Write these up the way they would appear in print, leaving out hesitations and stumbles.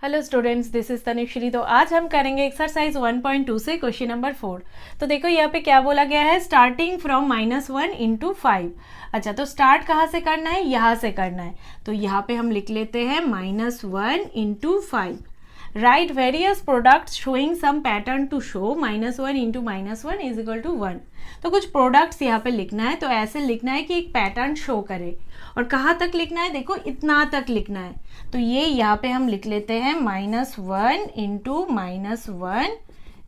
Hello students, this is Tanushree. तो आज हम करेंगे एक्सरसाइज 1.2 से क्वेश्चन नंबर 4। तो देखो यहाँ पे क्या बोला गया है, स्टार्टिंग फ्रॉम -1 into 5। अच्छा, तो स्टार्ट कहाँ से करना है, यहाँ से करना है। तो यहाँ पे हम लिख लेते हैं -1 into 5। Right various products showing some pattern to show -1 into -1 is equal to 1। तो कुछ प्रोडक्ट्स यहाँ पे लिखना है, तो ऐसे लिखना है कि एक पैटर्न शो करे। और कहाँ तक लिखना है, देखो इतना तक लिखना है। तो ये यहाँ पे हम लिख लेते हैं -1 into -1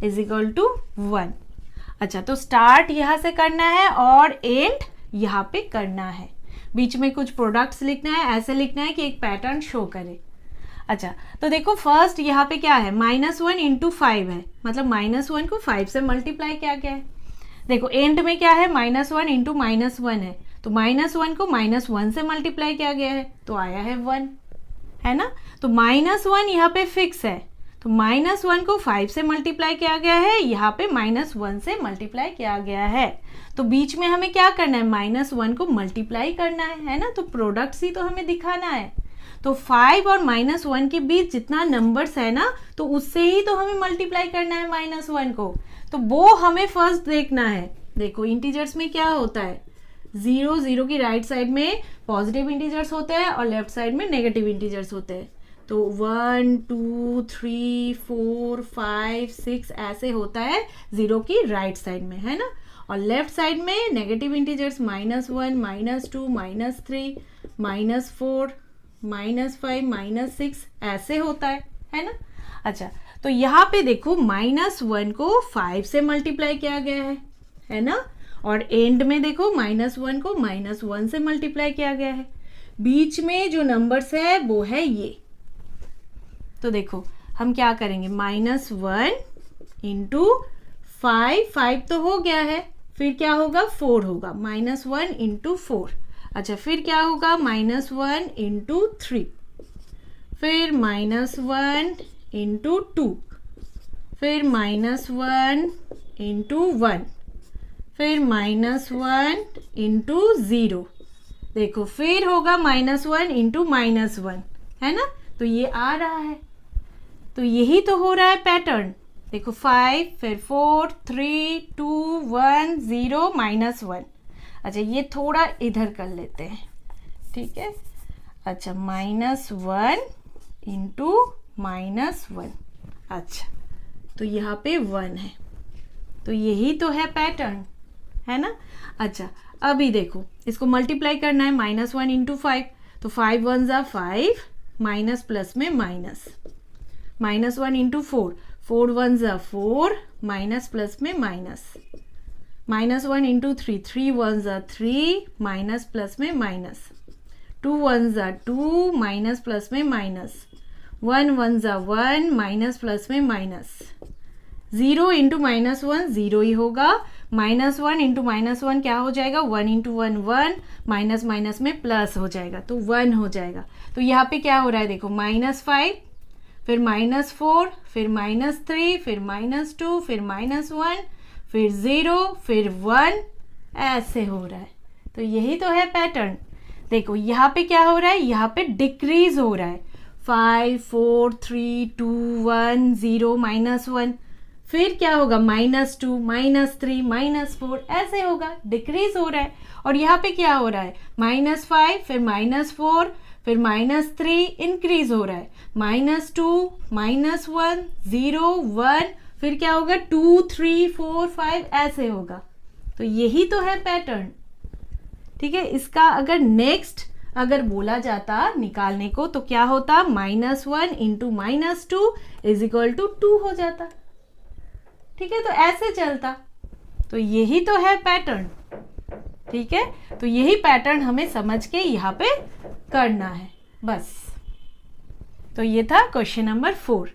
इज इक्वल टू 1। अच्छा, तो स्टार्ट यहाँ से करना है और एंड यहाँ पे करना है। बीच में कुछ प्रोडक्ट्स लिखना है, ऐसे लिखना है कि एक पैटर्न शो करे। अच्छा, तो देखो फर्स्ट यहाँ पे क्या है, -1 into 5 है, मतलब -1 को 5 से मल्टीप्लाई किया गया है। देखो एंड में क्या है, -1 into -1 है, तो -1 को -1 से मल्टीप्लाई किया गया है, तो आया है 1, है ना। तो -1 यहाँ पे फिक्स है, तो -1 को 5 से मल्टीप्लाई किया गया है, यहाँ पे -1 से मल्टीप्लाई किया गया है। तो बीच में हमें क्या करना है, -1 को मल्टीप्लाई करना है ना। तो प्रोडक्ट्स ही तो हमें दिखाना है। तो 5 और -1 के बीच जितना नंबर्स है ना, तो उससे ही तो हमें मल्टीप्लाई करना है -1 को। तो वो हमें फर्स्ट देखना है। देखो इंटीजर्स में क्या होता है, 0 की राइट साइड में पॉजिटिव इंटीजर्स होते हैं और लेफ्ट साइड में नेगेटिव इंटीजर्स होते हैं। तो 1 2 3 4 5 6 ऐसे होता है 0 की राइट साइड में, है ना। और लेफ्ट साइड में नेगेटिव इंटीजर्स -1 -2 -3 -4 -5 -6 ऐसे होता है ना। अच्छा, तो यहाँ पे देखो -1 को 5 से मल्टीप्लाई किया गया है ना। और एंड में देखो -1 को -1 से मल्टीप्लाई किया गया है। बीच में जो नंबर्स है वो है ये। तो देखो हम क्या करेंगे, -1 into 5 तो हो गया है, फिर क्या होगा, 4 होगा, -1 into 4। अच्छा, फिर क्या होगा, -1 into 3, फिर -1 into 2, फिर -1 into 1, फिर -1 into 0। देखो फिर होगा -1 into -1, है ना। तो ये आ रहा है, तो यही तो हो रहा है पैटर्न। देखो 5 फिर 4 3 2 1 0 -1। अच्छा, ये थोड़ा इधर कर लेते हैं, ठीक है। अच्छा, -1 into -1। अच्छा, तो यहाँ पे 1 है, तो यही तो है पैटर्न, है ना। अच्छा, अभी देखो इसको मल्टीप्लाई करना है, -1 into 5, तो 5 1 जा 5, माइनस प्लस में माइनस, -1 into 4, 4 1 जा 4, माइनस प्लस में माइनस, -1 into 3, 3 1 जा 3, माइनस प्लस में माइनस, 2 1 जा 2, माइनस प्लस में माइनस, 1 1 जा 1, माइनस प्लस में माइनस। 0 into -1 0 ही होगा, -1 into -1 क्या हो जाएगा, 1 into 1 1, माइनस माइनस में प्लस हो जाएगा, तो 1 हो जाएगा। तो यहाँ पे क्या हो रहा है, देखो -5, फिर -4, फिर -3, फिर -2, फिर -1, फिर 0, फिर 1, ऐसे हो रहा है। तो यही तो है पैटर्न। देखो यहाँ पे क्या हो रहा है, यहाँ पे डिक्रीज हो रहा है, 5 4 3 2 1 0 -1, फिर क्या होगा, -2 -3 -4, ऐसे होगा, डिक्रीज हो रहा है। और यहाँ पे क्या हो रहा है, -5 फिर -4 फिर -3, इंक्रीज हो रहा है, -2 -1 0 1, फिर क्या होगा, 2 3 4 5, ऐसे होगा। तो यही तो है पैटर्न, ठीक है। इसका अगर नेक्स्ट अगर बोला जाता निकालने को, तो क्या होता, -1 into -2 इज इक्वल टू 2 हो जाता, ठीक है। तो ऐसे चलता, तो यही तो है पैटर्न, ठीक है। तो यही पैटर्न हमें समझ के यहाँ पे करना है, बस। तो ये था क्वेश्चन नंबर 4।